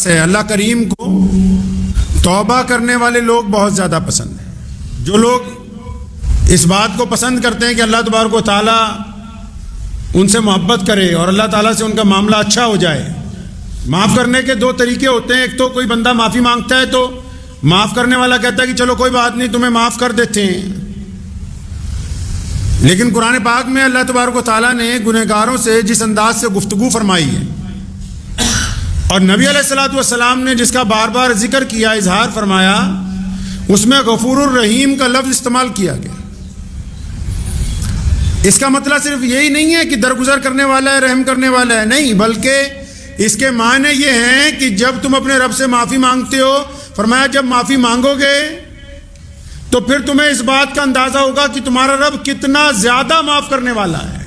سے اللہ کریم کو توبہ کرنے والے لوگ بہت زیادہ پسند ہیں۔ جو لوگ اس بات کو پسند کرتے ہیں کہ اللہ تبارک و تعالیٰ ان سے محبت کرے اور اللہ تعالیٰ سے ان کا معاملہ اچھا ہو جائے۔ معاف کرنے کے دو طریقے ہوتے ہیں، ایک تو کوئی بندہ معافی مانگتا ہے تو معاف کرنے والا کہتا ہے کہ چلو کوئی بات نہیں تمہیں معاف کر دیتے ہیں، لیکن قرآن پاک میں اللہ تبارک و تعالیٰ نے گنہگاروں سے جس انداز سے گفتگو فرمائی ہے اور نبی علیہ الصلوۃ والسلام نے جس کا بار بار ذکر کیا، اظہار فرمایا، اس میں غفور الرحیم کا لفظ استعمال کیا گیا۔ اس کا مطلب صرف یہی نہیں ہے کہ درگزر کرنے والا ہے، رحم کرنے والا ہے، نہیں، بلکہ اس کے معنی یہ ہیں کہ جب تم اپنے رب سے معافی مانگتے ہو، فرمایا جب معافی مانگو گے تو پھر تمہیں اس بات کا اندازہ ہوگا کہ تمہارا رب کتنا زیادہ معاف کرنے والا ہے۔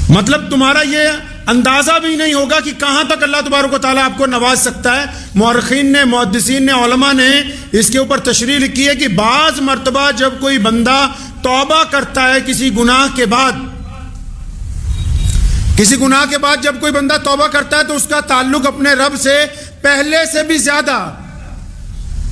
مطلب تمہارا یہ اندازہ بھی نہیں ہوگا کہ کہاں تک اللہ تبارک و تعالیٰ آپ کو نواز سکتا ہے۔ مورخین نے، محدثین نے، علماء نے اس کے اوپر تشریح لکھی ہے کہ بعض مرتبہ جب کوئی بندہ توبہ کرتا ہے کسی گناہ کے بعد جب کوئی بندہ توبہ کرتا ہے تو اس کا تعلق اپنے رب سے پہلے سے بھی زیادہ،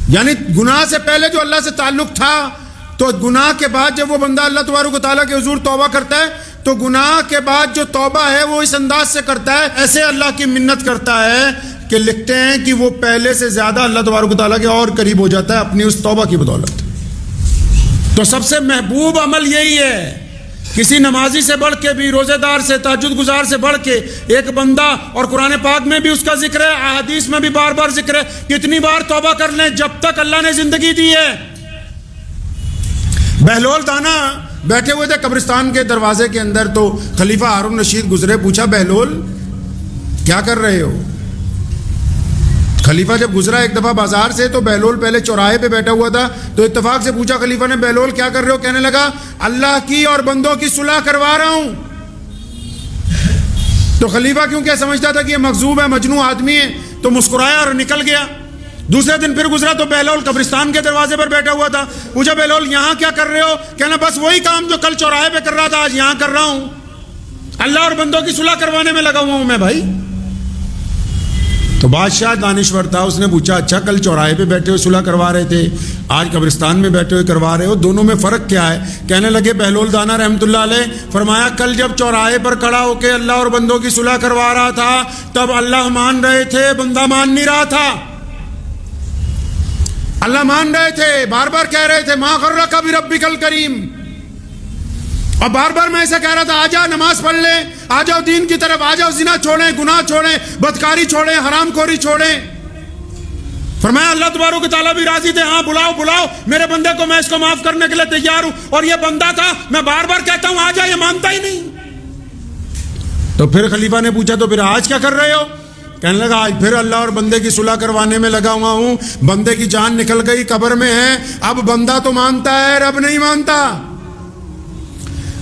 یعنی گناہ سے پہلے جو اللہ سے تعلق تھا، تو گناہ کے بعد جب وہ بندہ اللہ تبارک و تعالیٰ کے حضور توبہ کرتا ہے تو گناہ کے بعد جو توبہ ہے وہ اس انداز سے کرتا ہے، ایسے اللہ کی منت کرتا ہے کہ لکھتے ہیں کہ وہ پہلے سے زیادہ اللہ تبارک و تعالیٰ کے اور قریب ہو جاتا ہے اپنی اس توبہ کی بدولت۔ تو سب سے محبوب عمل یہی ہے، کسی نمازی سے بڑھ کے بھی، روزے دار سے، تہجد گزار سے بڑھ کے ایک بندہ، اور قرآن پاک میں بھی اس کا ذکر ہے، احادیث میں بھی بار بار ذکر ہے، کتنی بار توبہ کر لیں جب تک اللہ نے زندگی دی ہے۔ بہلول دانا بیٹھے ہوئے تھے قبرستان کے دروازے کے اندر، تو خلیفہ ہارون رشید گزرے، پوچھا بہلول کیا کر رہے ہو؟ خلیفہ جب گزرا ایک دفعہ بازار سے تو بہلول پہلے چوراہے پہ بیٹھا ہوا تھا، تو اتفاق سے پوچھا خلیفہ نے، بہلول کیا کر رہے ہو؟ کہنے لگا اللہ کی اور بندوں کی صلح کروا رہا ہوں۔ تو خلیفہ کیونکہ سمجھتا تھا کہ یہ مغضوب ہے، مجنون آدمی ہے، تو مسکرایا اور نکل گیا۔ دوسرے دن پھر گزرا تو بہلول قبرستان کے دروازے پر بیٹھا ہوا تھا، پوچھا بہلول یہاں کیا کر رہے ہو؟ کہنا بس وہی کام جو کل چوراہے پہ کر رہا تھا آج یہاں کر رہا ہوں، اللہ اور بندوں کی صلح کروانے میں لگا ہوا ہوں میں بھائی۔ تو بادشاہ دانشور تھا، اس نے پوچھا اچھا کل چوراہے پہ بیٹھے ہوئے صلح کروا رہے تھے، آج قبرستان میں بیٹھے ہوئے کروا رہے ہو، دونوں میں فرق کیا ہے؟ کہنے لگے بہلول دانا رحمۃ اللہ علیہ، فرمایا کل جب چوراہے پر کھڑا ہو کے اللہ اور بندوں کی صلح کروا رہا تھا تب اللہ مان رہے تھے، بندہ مان نہیں رہا تھا۔ اللہ مان رہے تھے، بار بار کہہ رہے تھے ما غرک بربک الکریم، اور بار بار میں ایسا کہہ رہا تھا آجا نماز پڑھ لیں، آ جاؤ دین کی طرف، آ جاؤ زنا چھوڑیں، گناہ چھوڑیں، بدکاری چھوڑیں، حرام خوری چھوڑیں۔ فرمایا اللہ تبارک و تعالیٰ بھی راضی تھے، ہاں بلاؤ میرے بندے کو، میں اس کو معاف کرنے کے لیے تیار ہوں، اور یہ بندہ تھا میں بار بار کہتا ہوں آ جا، یہ مانتا ہی نہیں۔ تو پھر خلیفہ نے پوچھا تو پھر آج کیا کر رہے ہو؟ کہنے لگا آج پھر اللہ اور بندے کی صلح کروانے میں لگا ہوا ہوں، بندے کی جان نکل گئی، قبر میں ہے، اب بندہ تو مانتا ہے، رب نہیں مانتا۔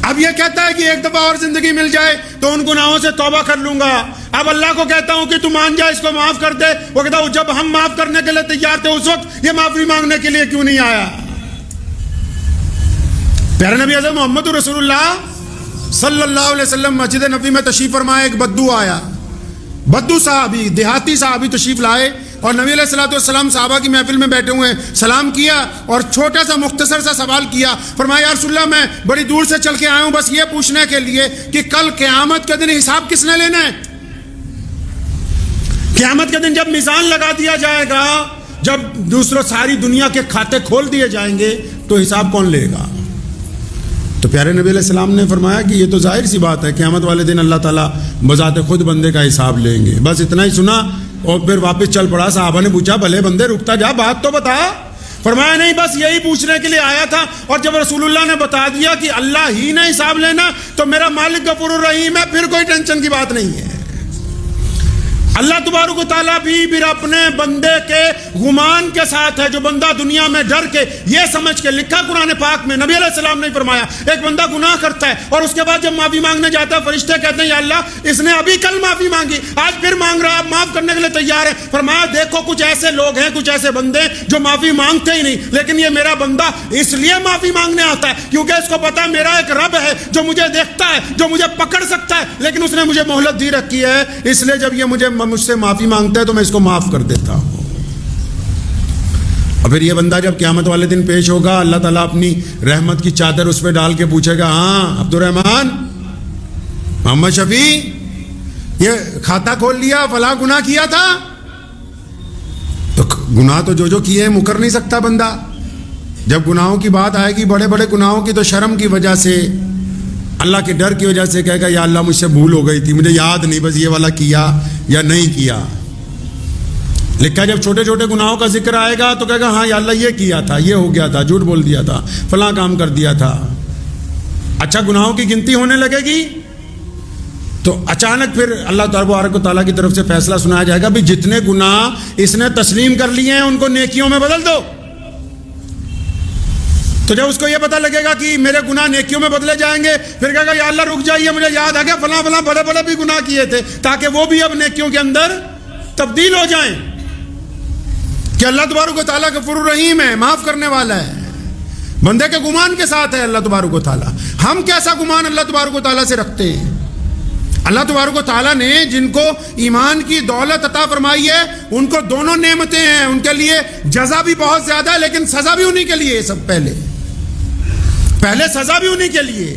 اب یہ کہتا ہے کہ ایک دفعہ اور زندگی مل جائے تو ان گناہوں سے توبہ کر لوں گا، اب اللہ کو کہتا ہوں کہ تو مان جا، اس کو معاف کر دے، وہ کہتا ہوں جب ہم معاف کرنے کے لیے تیار تھے اس وقت یہ معافی مانگنے کے لیے کیوں نہیں آیا؟ پیارے نبی اعظم محمد رسول اللہ صلی اللہ علیہ وسلم مسجد نبوی میں تشریف فرمائے، ایک بدو آیا، بدو صحابی، دیہاتی صحابی تشریف لائے، اور نبی علیہ الصلوۃ والسلام صحابہ کی محفل میں بیٹھے ہوئے ہیں، سلام کیا اور چھوٹا سا مختصر سا سوال کیا، فرمایا یا رسول اللہ میں بڑی دور سے چل کے آیا ہوں بس یہ پوچھنے کے لیے کہ کل قیامت کے دن حساب کس نے لینا ہے؟ قیامت کے دن جب میزان لگا دیا جائے گا، جب دوسروں ساری دنیا کے کھاتے کھول دیے جائیں گے تو حساب کون لے گا؟ تو پیارے نبی علیہ السلام نے فرمایا کہ یہ تو ظاہر سی بات ہے، قیامت والے دن اللہ تعالیٰ بذات خود بندے کا حساب لیں گے۔ بس اتنا ہی سنا اور پھر واپس چل پڑا۔ صحابہ نے پوچھا بھلے بندے رکتا جا، بات تو بتا۔ فرمایا نہیں بس یہی پوچھنے کے لیے آیا تھا، اور جب رسول اللہ نے بتا دیا کہ اللہ ہی نے حساب لینا تو میرا مالک غفور الرحیم ہے، پھر کوئی ٹینشن کی بات نہیں ہے۔ اللہ تبارک و تعالیٰ بھی پھر اپنے بندے کے گمان کے ساتھ ہے، جو بندہ دنیا میں ڈر کے یہ سمجھ کے، لکھا قرآن پاک میں، نبی علیہ السلام نے فرمایا ایک بندہ گناہ کرتا ہے اور اس کے بعد جب معافی مانگنے جاتا ہے فرشتے کہتے ہیں یا اللہ اس نے ابھی کل معافی مانگی، آج پھر مانگ رہا ہے، اب معاف کرنے کے لیے تیار ہے۔ فرمایا دیکھو کچھ ایسے لوگ ہیں، کچھ ایسے بندے جو معافی مانگتے ہی نہیں، لیکن یہ میرا بندہ اس لیے معافی مانگنے آتا ہے کیونکہ اس کو پتا میرا ایک رب ہے جو مجھے دیکھتا ہے، جو مجھے پکڑ سکتا ہے، لیکن اس نے مجھے مہلت دی رکھی ہے، اس لیے جب یہ مجھے مجھ سے معافی مانگتا ہے تو میں اس کو معاف کر دیتا ہوں. اور پھر یہ بندہ جب قیامت والے دن پیش ہوگا, اللہ تعالیٰ اپنی رحمت کی چادر اس پہ ڈال کے پوچھے گا, ہاں عبد الرحمان, محمد شفیع, یہ کھاتا کھول لیا, فلاں گناہ کیا تھا. تو گناہ تو جو کیے ہیں مکر نہیں سکتا بندہ. جب گناہوں کی بات آئے گی, بڑے بڑے گناہوں کی, تو شرم کی وجہ سے, اللہ کے ڈر کی وجہ سے کہے گا یا اللہ مجھ سے بھول ہو گئی تھی, مجھے یاد نہیں, بس یہ والا کیا یا نہیں کیا. لکھا جب چھوٹے چھوٹے گناہوں کا ذکر آئے گا تو کہے گا ہاں یا اللہ یہ کیا تھا, یہ ہو گیا تھا, جھوٹ بول دیا تھا, فلاں کام کر دیا تھا. اچھا گناہوں کی گنتی ہونے لگے گی تو اچانک پھر اللہ تبارک و تعالیٰ کی طرف سے فیصلہ سنایا جائے گا, بھی جتنے گناہ اس نے تسلیم کر لیے ہیں ان کو نیکیوں میں بدل دو. تو جب اس کو یہ پتہ لگے گا کہ میرے گناہ نیکیوں میں بدلے جائیں گے, پھر کہے گا یا اللہ رک جائیے, مجھے یاد آ گیا فلاں فلاں بڑے بڑے بھی گناہ کیے تھے, تاکہ وہ بھی اب نیکیوں کے اندر تبدیل ہو جائیں. کہ اللہ تبارک و تعالیٰ غفور الرحیم ہے, معاف کرنے والا ہے, بندے کے گمان کے ساتھ ہے اللہ تبارک و تعالیٰ. ہم کیسا گمان اللہ تبارک و تعالیٰ سے رکھتے ہیں؟ اللہ تبارک و تعالیٰ نے جن کو ایمان کی دولت عطا فرمائی ہے ان کو دونوں نعمتیں ہیں, ان کے لیے جزا بھی بہت زیادہ ہے, لیکن سزا بھی انہی کے لیے. سب پہلے سزا بھی انہی کے لیے.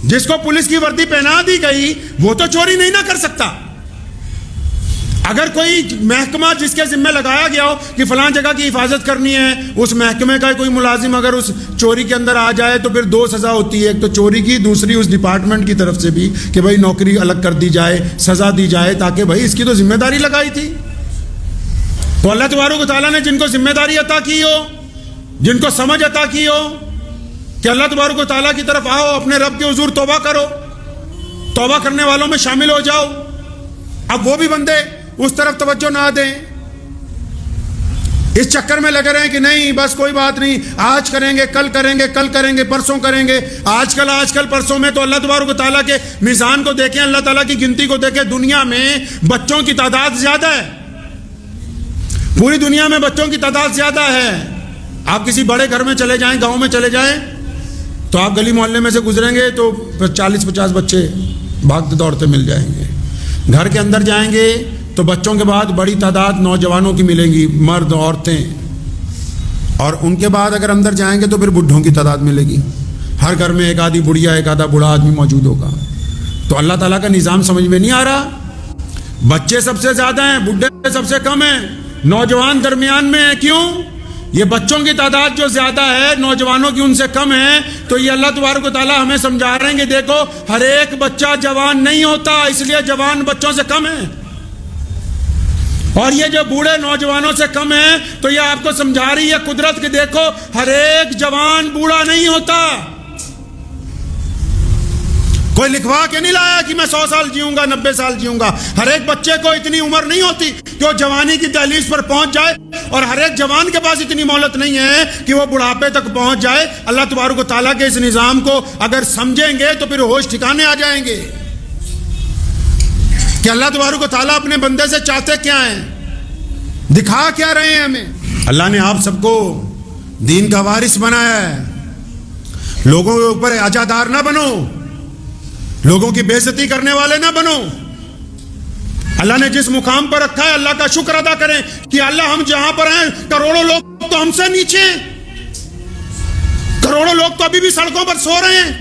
جس کو پولیس کی وردی پہنا دی گئی وہ تو چوری نہیں نہ کر سکتا. اگر کوئی محکمہ جس کے ذمہ لگایا گیا ہو کہ فلاں جگہ کی حفاظت کرنی ہے, اس محکمے کا کوئی ملازم اگر اس چوری کے اندر آ جائے تو پھر 2 سزا ہوتی ہے, ایک تو چوری کی, دوسری اس ڈپارٹمنٹ کی طرف سے بھی کہ بھائی نوکری الگ کر دی جائے, سزا دی جائے, تاکہ بھائی اس کی تو ذمہ داری لگائی تھی. تو اللہ تبارک و تعالیٰ نے جن کو ذمہ داری عطا کی ہو, جن کو سمجھ عطا کی ہو کہ اللہ تبارک و تعالیٰ کی طرف آؤ, اپنے رب کے حضور توبہ کرو, توبہ کرنے والوں میں شامل ہو جاؤ, اب وہ بھی بندے اس طرف توجہ نہ دیں, اس چکر میں لگے رہے کہ نہیں بس کوئی بات نہیں, آج کریں گے, کل کریں گے, کل کریں گے, پرسوں کریں گے, آج کل پرسوں میں. تو اللہ تبارک و تعالیٰ کے میزان کو دیکھیں, اللہ تعالیٰ کی گنتی کو دیکھیں. دنیا میں بچوں کی تعداد زیادہ ہے, پوری دنیا میں بچوں کی تعداد زیادہ ہے. آپ کسی بڑے گھر میں چلے جائیں, گاؤں میں چلے جائیں, تو آپ گلی محلے میں سے گزریں گے تو 40-50 بچے بھاگتے دوڑتے مل جائیں گے. گھر کے اندر جائیں گے تو بچوں کے بعد بڑی تعداد نوجوانوں کی ملیں گی, مرد, عورتیں, اور ان کے بعد اگر اندر جائیں گے تو پھر بڈھوں کی تعداد ملے گی. ہر گھر میں ایک آدھی بڑھیا, ایک آدھا بوڑھا آدمی موجود ہوگا. تو اللہ تعالیٰ کا نظام سمجھ میں نہیں آ رہا. بچے سب سے زیادہ ہیں, بڈھے سب سے کم ہیں, نوجوان درمیان میں ہیں. کیوں؟ یہ بچوں کی تعداد جو زیادہ ہے, نوجوانوں کی ان سے کم ہے. تو یہ اللہ تبارک و تعالیٰ ہمیں سمجھا رہے ہیں کہ دیکھو ہر ایک بچہ جوان نہیں ہوتا, اس لیے جوان بچوں سے کم ہے. اور یہ جو بوڑھے نوجوانوں سے کم ہیں, تو یہ آپ کو سمجھا رہی ہے قدرت کہ دیکھو ہر ایک جوان بوڑھا نہیں ہوتا. کوئی لکھوا کے نہیں لایا کہ میں 100 سال جیوں گا, 90 سال جیوں گا. ہر ایک بچے کو اتنی عمر نہیں ہوتی کہ وہ جوانی کی دہلیز پر پہنچ جائے, اور ہر ایک جوان کے پاس اتنی مہلت نہیں ہے کہ وہ بڑھاپے تک پہنچ جائے. اللہ تبارک و تعالیٰ کے اس نظام کو اگر سمجھیں گے تو پھر ہوش ٹھکانے آ جائیں گے کہ اللہ تبارک و تعالیٰ اپنے بندے سے چاہتے کیا ہیں, دکھا کیا رہے ہیں ہمیں. اللہ نے آپ سب کو دین کا وارث بنایا ہے. لوگوں کے اوپر عزادار نہ بنو, لوگوں کی بے عزتی کرنے والے نہ بنو. اللہ نے جس مقام پر رکھا ہے اللہ کا شکر ادا کریں کہ اللہ ہم جہاں پر ہیں کروڑوں لوگ تو ہم سے نیچے ہیں, کروڑوں لوگ تو ابھی بھی سڑکوں پر سو رہے ہیں,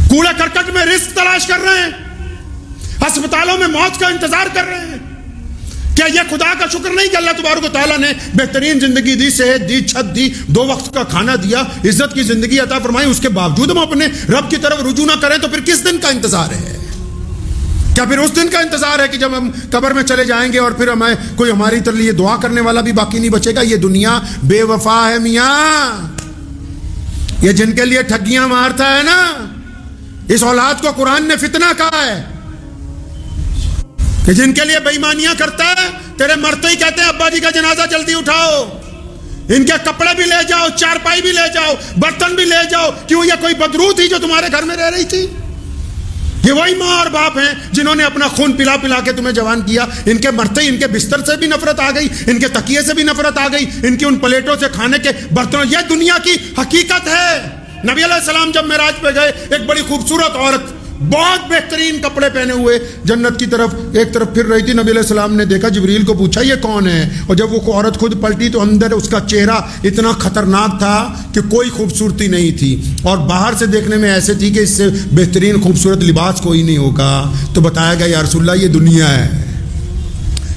کوڑے کرکٹ میں رزق تلاش کر رہے ہیں, ہسپتالوں میں موت کا انتظار کر رہے ہیں. کیا یہ خدا کا شکر نہیں کہ اللہ تبارک و تعالیٰ نے بہترین زندگی دی, صحت دی, چھت دی, 2 وقت کا کھانا دیا, عزت کی زندگی عطا فرمائی, اس کے باوجود ہم اپنے رب کی طرف رجوع نہ کریں تو پھر کس دن کا انتظار ہے؟ کیا پھر اس دن کا انتظار ہے کہ جب ہم قبر میں چلے جائیں گے اور پھر ہمیں کوئی ہماری لیے دعا کرنے والا بھی باقی نہیں بچے گا؟ یہ دنیا بے وفا ہے میاں. یہ جن کے لیے ٹھگیاں مارتا ہے نا, اس اولاد کو قرآن نے فتنہ کہا ہے کہ جن کے لیے بے ایمانیاں کرتا ہے, تیرے مرتے ہی کہتے ہیں ابا جی کا جنازہ جلدی اٹھاؤ, ان کے کپڑے بھی لے جاؤ, چارپائی بھی لے جاؤ, برتن بھی لے جاؤ. کیوں؟ یہ کوئی بدرو تھی جو تمہارے گھر میں رہ رہی تھی؟ یہ وہی ماں اور باپ ہیں جنہوں نے اپنا خون پلا پلا کے تمہیں جوان کیا. ان کے مرتے ہی ان کے بستر سے بھی نفرت آ گئی, ان کے تکیے سے بھی نفرت آ گئی, ان کی ان پلیٹوں سے کھانے کے برتنوں. یہ دنیا کی حقیقت ہے. نبی علیہ السلام جب معراج پہ گئے, ایک بڑی خوبصورت عورت بہت بہترین کپڑے پہنے ہوئے جنت کی طرف ایک طرف پھر رہی تھی. نبی علیہ السلام نے دیکھا, جبریل کو پوچھا یہ کون ہے, اور جب وہ عورت خود پلٹی تو اندر اس کا چہرہ اتنا خطرناک تھا کہ کوئی خوبصورتی نہیں تھی, اور باہر سے دیکھنے میں ایسے تھی کہ اس سے بہترین خوبصورت لباس کوئی نہیں ہوگا. تو بتایا گیا یا رسول اللہ یہ دنیا ہے,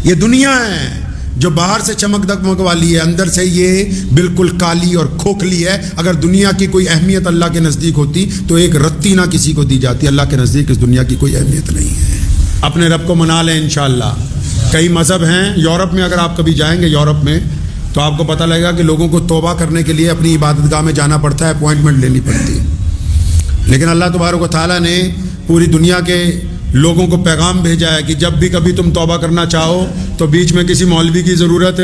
یہ دنیا ہے جو باہر سے چمک دمک والی ہے, اندر سے یہ بالکل کالی اور کھوکھلی ہے. اگر دنیا کی کوئی اہمیت اللہ کے نزدیک ہوتی تو ایک رتی نہ کسی کو دی جاتی. اللہ کے نزدیک اس دنیا کی کوئی اہمیت نہیں ہے. اپنے رب کو منا لیں انشاءاللہ. کئی مذہب ہیں یورپ میں, اگر آپ کبھی جائیں گے یورپ میں تو آپ کو پتہ لگے گا کہ لوگوں کو توبہ کرنے کے لیے اپنی عبادت گاہ میں جانا پڑتا ہے, اپوائنٹمنٹ لینی پڑتی ہے. لیکن اللہ تبارک و تعالیٰ نے پوری دنیا کے لوگوں کو پیغام بھیجا ہے کہ جب بھی کبھی تم توبہ کرنا چاہو تو بیچ میں کسی مولوی کی ضرورت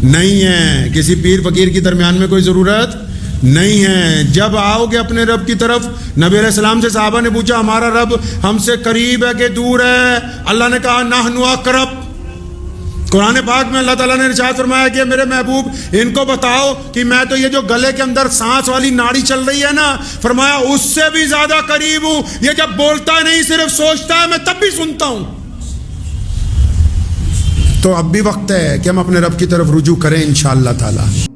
نہیں ہے, کسی پیر فقیر کی درمیان میں کوئی ضرورت نہیں ہے. جب آؤ گے اپنے رب کی طرف, نبی علیہ السلام سے صحابہ نے پوچھا ہمارا رب ہم سے قریب ہے کہ دور ہے؟ اللہ نے کہا نحن اقرب. قرآن پاک میں اللہ تعالیٰ نے ارشاد فرمایا کہ میرے محبوب ان کو بتاؤ کہ میں تو یہ جو گلے کے اندر سانس والی ناڑی چل رہی ہے نا, فرمایا اس سے بھی زیادہ قریب ہوں. یہ جب بولتا ہے نہیں صرف سوچتا ہے, میں تب بھی سنتا ہوں. تو اب بھی وقت ہے کہ ہم اپنے رب کی طرف رجوع کریں انشاءاللہ تعالی.